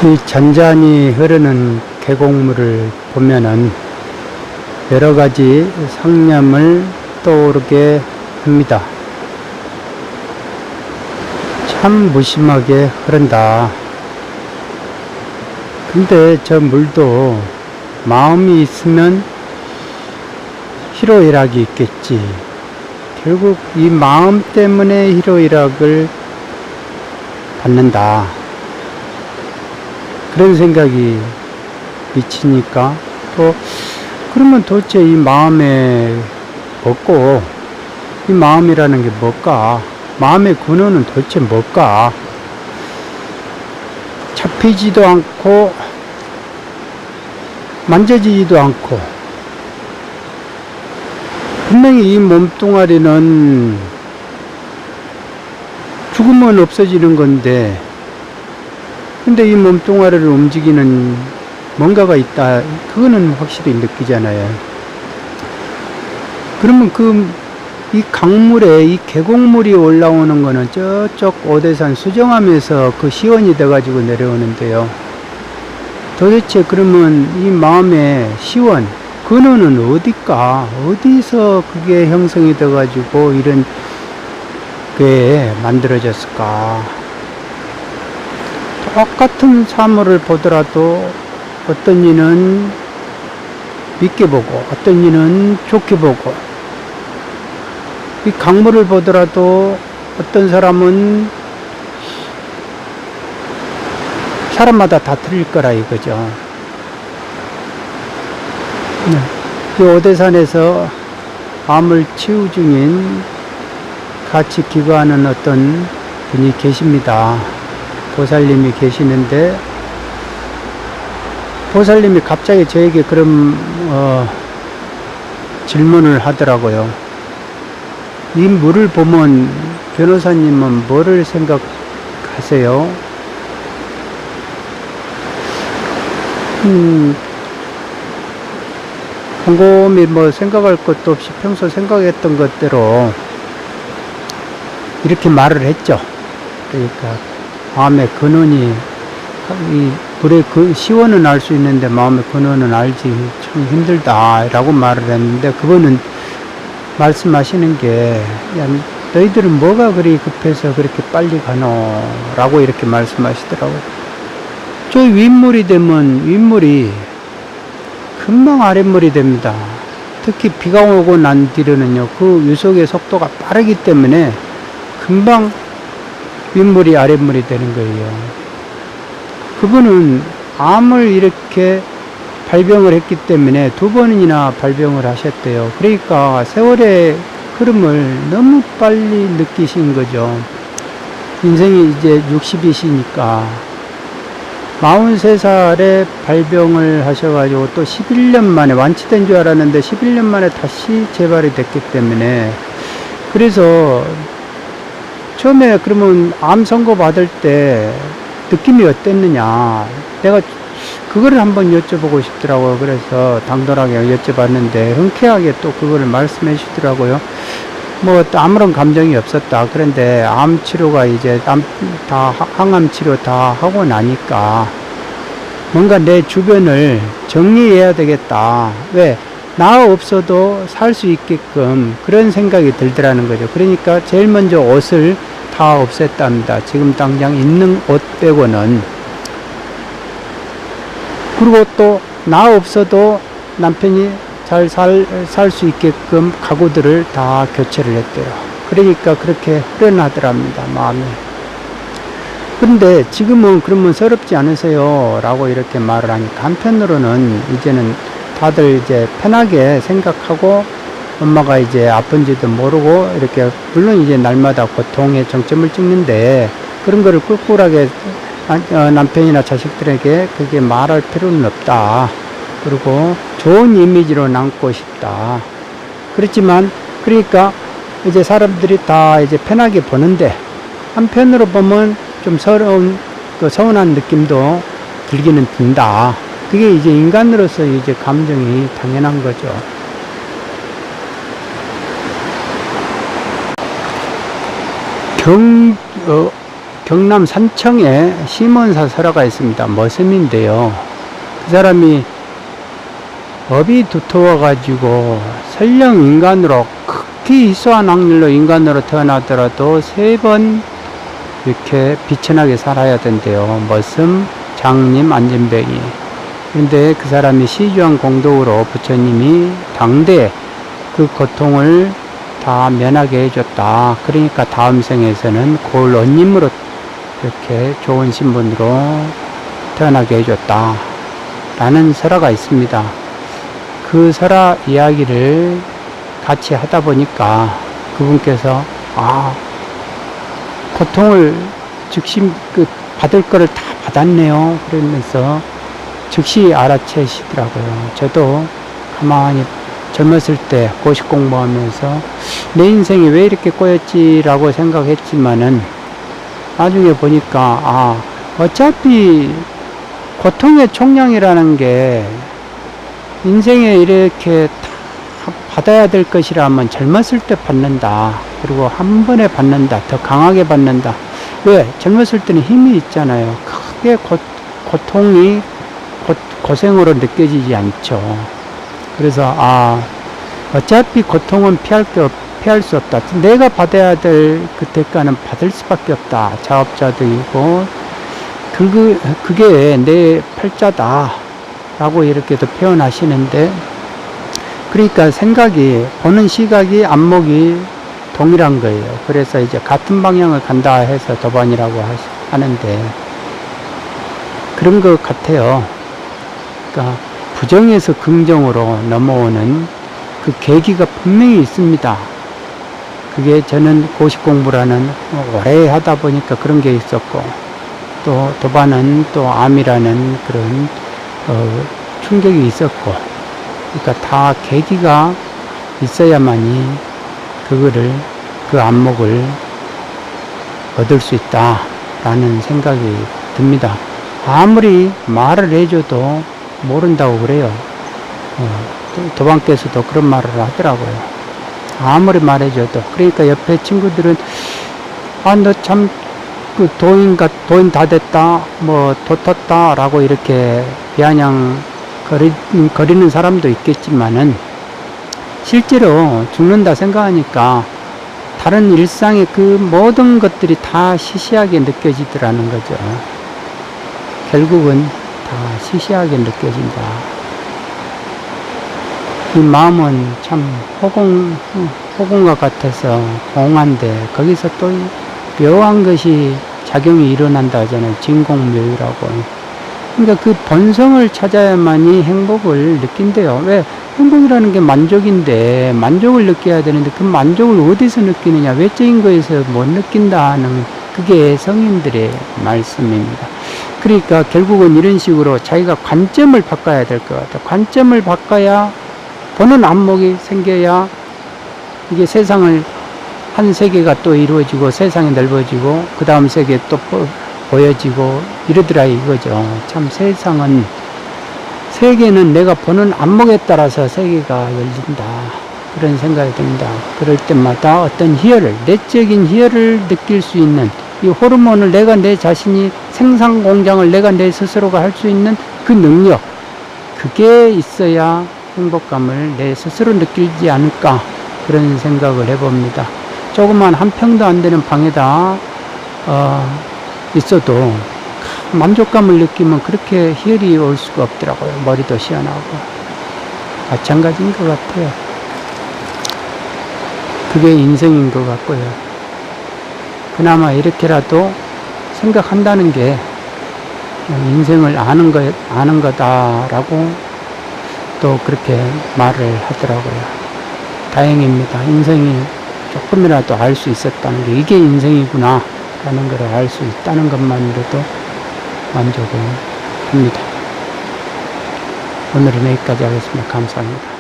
이 잔잔히 흐르는 계곡물을 보면은 여러 가지 상념을 떠오르게 합니다. 참 무심하게 흐른다. 근데 저 물도 마음이 있으면 희로애락이 있겠지. 결국 이 마음 때문에 희로애락을 받는다. 그런 생각이 미치니까 또 그러면 도대체 이 마음에 뭐고 이 마음이라는 게 뭘까? 마음의 근원은 도대체 뭘까? 잡히지도 않고 만져지지도 않고 분명히 이 몸뚱아리는 죽으면 없어지는 건데 근데 이 몸뚱아리를 움직이는 뭔가가 있다. 그거는 확실히 느끼잖아요. 그러면 이 강물에 이 계곡물이 올라오는 거는 저쪽 오대산 수정암에서 그 시원이 돼가지고 내려오는데요. 도대체 그러면 이 마음의 시원, 근원은 어딜까? 어디서 그게 형성이 돼가지고 이런 게 만들어졌을까? 똑같은 사물을 보더라도 어떤 이는 믿게 보고 어떤 이는 좋게 보고 이 강물을 보더라도 어떤 사람은 사람마다 다 틀릴 거라 이거죠. 이 오대산에서 암을 치유 중인 같이 기거하는 어떤 분이 계십니다. 보살님이 계시는데 보살님이 갑자기 저에게 그런 질문을 하더라고요. 이 물을 보면 변호사님은 뭐를 생각하세요? 곰곰이 뭐 생각할 것도 없이 평소 생각했던 것대로 이렇게 말을 했죠. 그러니까 마음의 근원이 이 물의 시원은 알 수 있는데 마음의 근원은 알지 참 힘들다 라고 말을 했는데 그거는 말씀하시는 게 야, 너희들은 뭐가 그리 급해서 그렇게 빨리 가노 라고 이렇게 말씀하시더라고요. 저 윗물이 되면 윗물이 금방 아랫물이 됩니다. 특히 비가 오고 난 뒤로는요 그 유속의 속도가 빠르기 때문에 금방 윗물이 아랫물이 되는 거예요. 그분은 암을 이렇게 발병을 했기 때문에 2번이나 발병을 하셨대요. 그러니까 세월의 흐름을 너무 빨리 느끼신 거죠. 인생이 이제 60이시니까 43살에 발병을 하셔가지고 또 11년 만에 완치된 줄 알았는데 11년 만에 다시 재발이 됐기 때문에 그래서 처음에 그러면 암 선고 받을 때 느낌이 어땠느냐 내가 그거를 한번 여쭤보고 싶더라고요. 그래서 당돌하게 여쭤봤는데 흔쾌하게 또 그거를 말씀해 주시더라고요. 뭐 아무런 감정이 없었다. 그런데 암 치료가 이제 항암 치료 다 하고 나니까 뭔가 내 주변을 정리해야 되겠다. 왜? 나 없어도 살 수 있게끔 그런 생각이 들더라는 거죠. 그러니까 제일 먼저 옷을 다 없앴답니다. 지금 당장 있는 옷 빼고는. 그리고 또 나 없어도 남편이 잘 살 수 있게끔 가구들을 다 교체를 했대요. 그러니까 그렇게 흘러나더랍니다, 마음이. 그런데 지금은 그러면 서럽지 않으세요? 라고 이렇게 말을 하니까 한편으로는 이제는 다들 이제 편하게 생각하고 엄마가 이제 아픈지도 모르고 이렇게 물론 이제 날마다 고통의 정점을 찍는데 그런 거를 꿀꿀하게 남편이나 자식들에게 그게 말할 필요는 없다. 그리고 좋은 이미지로 남고 싶다. 그렇지만 그러니까 이제 사람들이 다 이제 편하게 보는데 한편으로 보면 좀 서운한 느낌도 들기는 든다. 그게 이제 인간으로서 이제 감정이 당연한 거죠. 경남 산청에 심원사 설화가 있습니다. 머슴인데요. 그 사람이 업이 두터워가지고 설령 인간으로 극히 희소한 확률로 인간으로 태어나더라도 3번 이렇게 비천하게 살아야 된대요. 머슴, 장님, 안진뱅이. 그런데 그 사람이 시주한 공덕으로 부처님이 당대 그 고통을 다 면하게 해줬다. 그러니까 다음 생에서는 고을언님으로 이렇게 좋은 신분으로 태어나게 해줬다. 라는 설화가 있습니다. 그 설화 이야기를 같이 하다 보니까 그분께서 고통을 즉시 받을 거를 다 받았네요. 그러면서 즉시 알아채시더라고요. 저도 가만히 젊었을 때 고시 공부하면서 내 인생이 왜 이렇게 꼬였지라고 생각했지만은 나중에 보니까 어차피 고통의 총량이라는 게 인생에 이렇게 다 받아야 될 것이라면 젊었을 때 받는다. 그리고 한 번에 받는다. 더 강하게 받는다. 왜? 젊었을 때는 힘이 있잖아요. 크게 고통이 고생으로 느껴지지 않죠. 그래서 어차피 고통은 피할 수 없다. 내가 받아야 될 그 대가는 받을 수밖에 없다. 자업자득이고 그게 내 팔자다 라고 이렇게도 표현하시는데, 그러니까 생각이, 보는 시각이, 안목이 동일한 거예요. 그래서 이제 같은 방향을 간다 해서 도반이라고 하는데 그런 것 같아요. 그러니까 부정에서 긍정으로 넘어오는 그 계기가 분명히 있습니다. 그게 저는 고시 공부라는 오래 하다 보니까 그런 게 있었고, 또 도반은 또 암이라는 그런 충격이 있었고, 그러니까 다 계기가 있어야만이 그 안목을 얻을 수 있다라는 생각이 듭니다. 아무리 말을 해줘도 모른다고 그래요. 도반께서도 그런 말을 하더라고요. 아무리 말해줘도. 그러니까 옆에 친구들은 너 참 도인 다 됐다, 도 텄다 라고 이렇게 비아냥 거리는 사람도 있겠지만은 실제로 죽는다 생각하니까 다른 일상의 그 모든 것들이 다 시시하게 느껴지더라는 거죠. 결국은 다 시시하게 느껴진다. 이 마음은 참 호공과 같아서 공한데 거기서 또 묘한 것이 작용이 일어난다 하잖아요. 진공묘유라고. 그러니까 그 본성을 찾아야만이 행복을 느낀대요. 왜? 행복이라는 게 만족인데 만족을 느껴야 되는데 그 만족을 어디서 느끼느냐, 외적인 거에서 못 느낀다 하는 그게 성인들의 말씀입니다. 그러니까 결국은 이런 식으로 자기가 관점을 바꿔야 될 것 같아요. 관점을 바꿔야 보는 안목이 생겨야 이게 세상을 한 세계가 또 이루어지고 세상이 넓어지고 그 다음 세계 또 보여지고 이러더라 이거죠. 참 세계는 내가 보는 안목에 따라서 세계가 열린다. 그런 생각이 듭니다. 그럴 때마다 어떤 희열을, 내적인 희열을 느낄 수 있는 이 호르몬을 내가 내 자신이 생산 공장을 내가 내 스스로가 할 수 있는 그 능력, 그게 있어야 행복감을 내 스스로 느끼지 않을까 그런 생각을 해봅니다. 조그만 한 평도 안 되는 방에다 있어도 만족감을 느끼면 그렇게 희열이 올 수가 없더라고요. 머리도 시원하고 마찬가지인 것 같아요. 그게 인생인 것 같고요. 그나마 이렇게라도 생각한다는 게 인생을 아는 거다라고 또 그렇게 말을 하더라고요. 다행입니다. 인생이 조금이라도 알 수 있었다는 게 이게 인생이구나 라는 걸 알 수 있다는 것만으로도 만족을 합니다. 오늘은 여기까지 하겠습니다. 감사합니다.